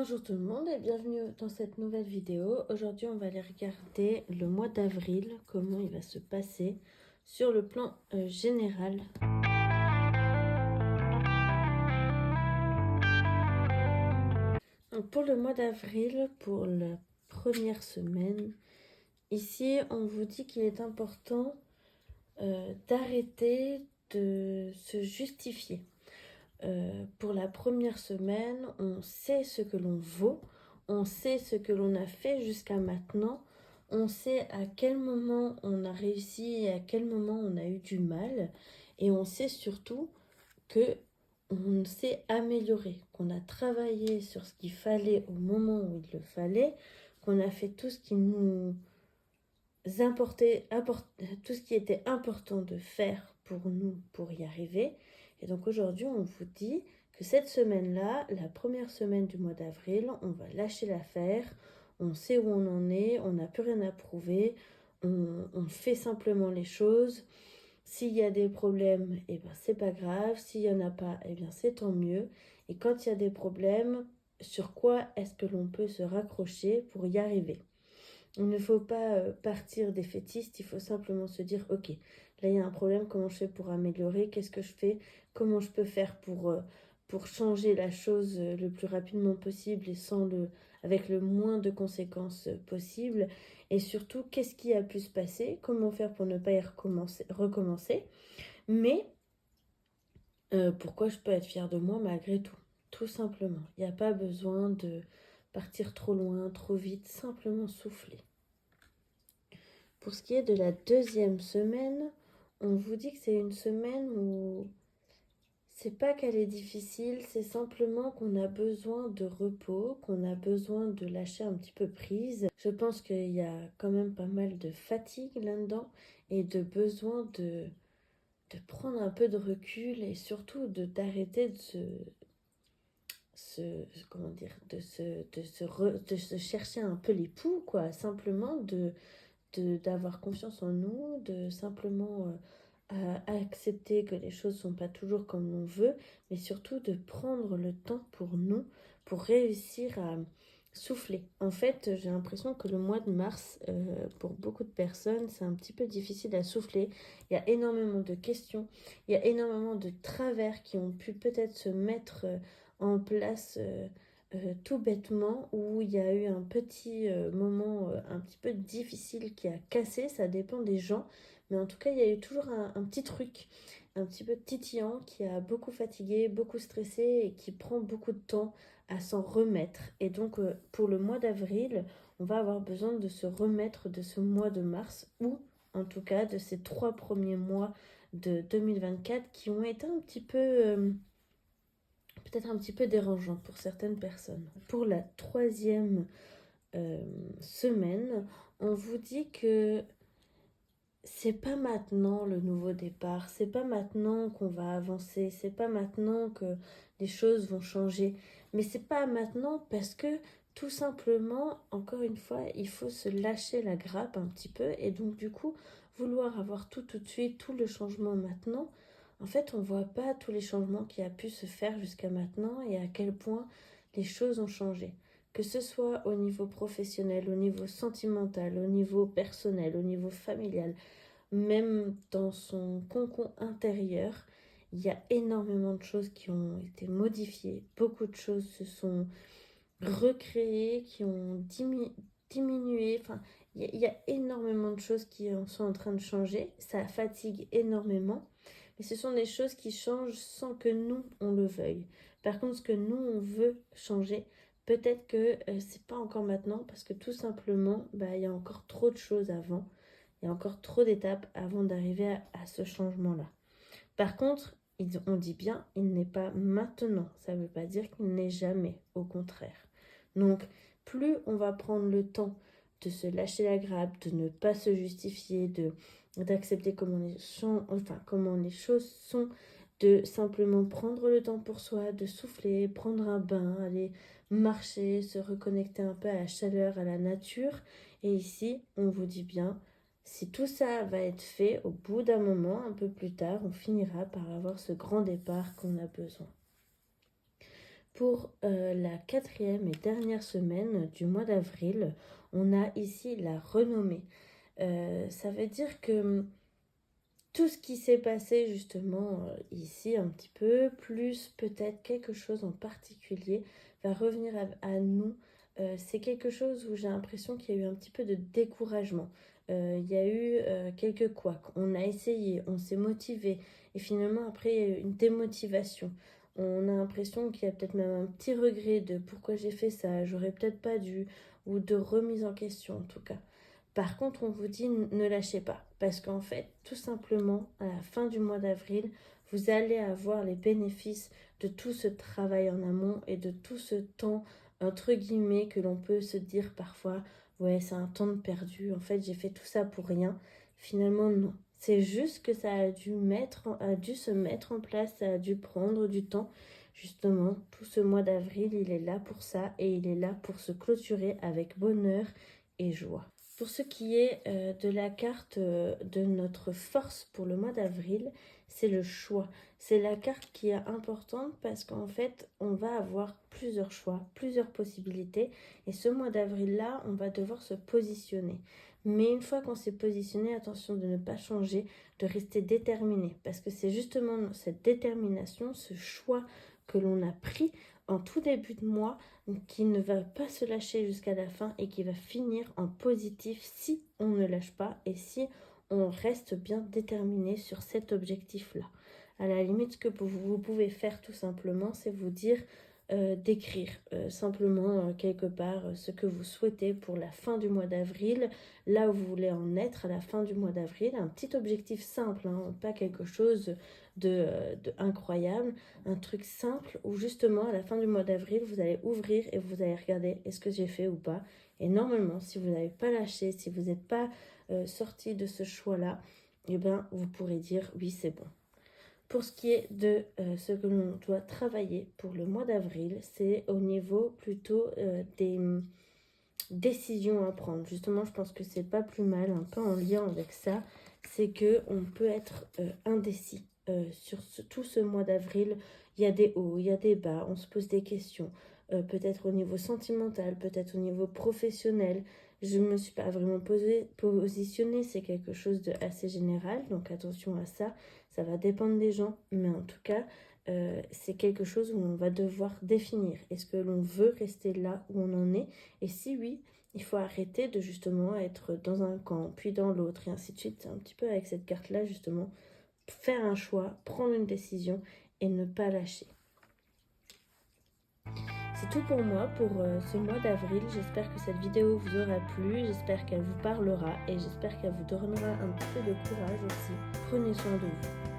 Bonjour tout le monde et bienvenue dans cette nouvelle vidéo. Aujourd'hui, on va aller regarder le mois d'avril, comment il va se passer sur le plan général. Donc pour le mois d'avril, pour la première semaine, ici, on vous dit qu'il est important d'arrêter de se justifier. Pour la première semaine, on sait ce que l'on vaut, on sait ce que l'on a fait jusqu'à maintenant, on sait à quel moment on a réussi et à quel moment on a eu du mal, et on sait surtout que on s'est amélioré, qu'on a travaillé sur ce qu'il fallait au moment où il le fallait, qu'on a fait tout ce qui nous tout ce qui était important de faire pour nous pour y arriver. Et donc aujourd'hui, on vous dit que cette semaine-là, la première semaine du mois d'avril, on va lâcher l'affaire, on sait où on en est, on n'a plus rien à prouver, on fait simplement les choses. S'il y a des problèmes, eh ben, c'est pas grave. S'il n'y en a pas, eh bien, c'est tant mieux. Et quand il y a des problèmes, sur quoi est-ce que l'on peut se raccrocher pour y arriver? Il ne faut pas partir défaitiste, il faut simplement se dire, ok, là il y a un problème, comment je fais pour améliorer, qu'est-ce que je fais, comment je peux faire pour changer la chose le plus rapidement possible et avec le moins de conséquences possible. Et surtout, qu'est-ce qui a pu se passer, comment faire pour ne pas y recommencer. Mais pourquoi je peux être fière de moi malgré tout simplement. Il n'y a pas besoin de partir trop loin, trop vite, simplement souffler. Pour ce qui est de la deuxième semaine, on vous dit que c'est une semaine où c'est pas qu'elle est difficile, c'est simplement qu'on a besoin de repos, qu'on a besoin de lâcher un petit peu prise. Je pense qu'il y a quand même pas mal de fatigue là-dedans et de besoin de prendre un peu de recul et surtout d'arrêter comment dire, de se chercher un peu les poux, quoi. Simplement d'avoir confiance en nous, de simplement accepter que les choses ne sont pas toujours comme on veut, mais surtout de prendre le temps pour nous, pour réussir à souffler. En fait, j'ai l'impression que le mois de mars, pour beaucoup de personnes, c'est un petit peu difficile à souffler. Il y a énormément de questions, il y a énormément de travers qui ont pu peut-être se mettre en place tout bêtement, où il y a eu un petit moment un petit peu difficile qui a cassé, ça dépend des gens, mais en tout cas il y a eu toujours un petit truc, un petit peu titillant qui a beaucoup fatigué, beaucoup stressé et qui prend beaucoup de temps à s'en remettre. Et donc pour le mois d'avril, on va avoir besoin de se remettre de ce mois de mars, ou en tout cas de ces 3 premiers mois de 2024 qui ont été un petit peu peut-être un petit peu dérangeant pour certaines personnes. Pour la troisième semaine, on vous dit que c'est pas maintenant le nouveau départ, c'est pas maintenant qu'on va avancer, c'est pas maintenant que les choses vont changer, mais c'est pas maintenant parce que tout simplement, encore une fois, il faut se lâcher la grappe un petit peu et donc du coup, vouloir avoir tout de suite, tout le changement maintenant, en fait, on voit pas tous les changements qui a pu se faire jusqu'à maintenant et à quel point les choses ont changé. Que ce soit au niveau professionnel, au niveau sentimental, au niveau personnel, au niveau familial, même dans son cocon intérieur, il y a énormément de choses qui ont été modifiées. Beaucoup de choses se sont recréées, qui ont diminué. Enfin, il y a énormément de choses qui sont en train de changer. Ça fatigue énormément. Mais ce sont des choses qui changent sans que nous, on le veuille. Par contre, ce que nous, on veut changer, peut-être que c'est pas encore maintenant parce que tout simplement, il y a encore trop de choses avant. Il y a encore trop d'étapes avant d'arriver à ce changement-là. Par contre, on dit bien, il n'est pas maintenant. Ça ne veut pas dire qu'il n'est jamais, au contraire. Donc, plus on va prendre le temps de se lâcher la grappe, de ne pas se justifier, d'accepter comment les choses sont, de simplement prendre le temps pour soi, de souffler, prendre un bain, aller marcher, se reconnecter un peu à la chaleur, à la nature. Et ici, on vous dit bien, si tout ça va être fait, au bout d'un moment, un peu plus tard, on finira par avoir ce grand départ qu'on a besoin. pour la 4e et dernière semaine du mois d'avril, on a ici la renommée. Ça veut dire que tout ce qui s'est passé justement ici un petit peu, plus peut-être quelque chose en particulier, va revenir à nous. C'est quelque chose où j'ai l'impression qu'il y a eu un petit peu de découragement. Il y a eu quelques couacs. On a essayé, on s'est motivé. Et finalement, après, il y a eu une démotivation. On a l'impression qu'il y a peut-être même un petit regret de pourquoi j'ai fait ça, j'aurais peut-être pas dû, ou de remise en question en tout cas. Par contre, on vous dit ne lâchez pas, parce qu'en fait, tout simplement, à la fin du mois d'avril, vous allez avoir les bénéfices de tout ce travail en amont et de tout ce temps, entre guillemets, que l'on peut se dire parfois, ouais, c'est un temps de perdu, en fait, j'ai fait tout ça pour rien. Finalement, non. C'est juste que ça a dû se mettre en place, ça a dû prendre du temps. Justement, tout ce mois d'avril, il est là pour ça et il est là pour se clôturer avec bonheur et joie. Pour ce qui est de la carte de notre force pour le mois d'avril, c'est le choix. C'est la carte qui est importante parce qu'en fait, on va avoir plusieurs choix, plusieurs possibilités. Et ce mois d'avril-là, on va devoir se positionner. Mais une fois qu'on s'est positionné, attention de ne pas changer, de rester déterminé. Parce que c'est justement cette détermination, ce choix que l'on a pris en tout début de mois, qui ne va pas se lâcher jusqu'à la fin et qui va finir en positif si on ne lâche pas et si on reste bien déterminé sur cet objectif-là. À la limite, ce que vous pouvez faire tout simplement, c'est vous dire d'écrire simplement quelque part ce que vous souhaitez pour la fin du mois d'avril, là où vous voulez en être à la fin du mois d'avril, un petit objectif simple, hein, pas quelque chose de incroyable, un truc simple où justement à la fin du mois d'avril vous allez ouvrir et vous allez regarder est-ce que j'ai fait ou pas, et normalement si vous n'avez pas lâché, si vous n'êtes pas sorti de ce choix là, et bien vous pourrez dire oui c'est bon. Pour ce qui est de ce que l'on doit travailler pour le mois d'avril, c'est au niveau plutôt des décisions à prendre. Justement, je pense que c'est pas plus mal, un peu en lien avec ça, c'est que on peut être indécis sur tout ce mois d'avril. Il y a des hauts, il y a des bas, on se pose des questions, peut-être au niveau sentimental, peut-être au niveau professionnel. Je ne me suis pas vraiment positionnée, c'est quelque chose de assez général, donc attention à ça. Ça va dépendre des gens, mais en tout cas, c'est quelque chose où on va devoir définir. Est-ce que l'on veut rester là où on en est? Et si oui, il faut arrêter de justement être dans un camp, puis dans l'autre, et ainsi de suite. C'est un petit peu avec cette carte-là, justement, faire un choix, prendre une décision et ne pas lâcher. C'est tout pour moi pour ce mois d'avril. J'espère que cette vidéo vous aura plu, j'espère qu'elle vous parlera et j'espère qu'elle vous donnera un petit peu de courage aussi. Prenez soin de vous.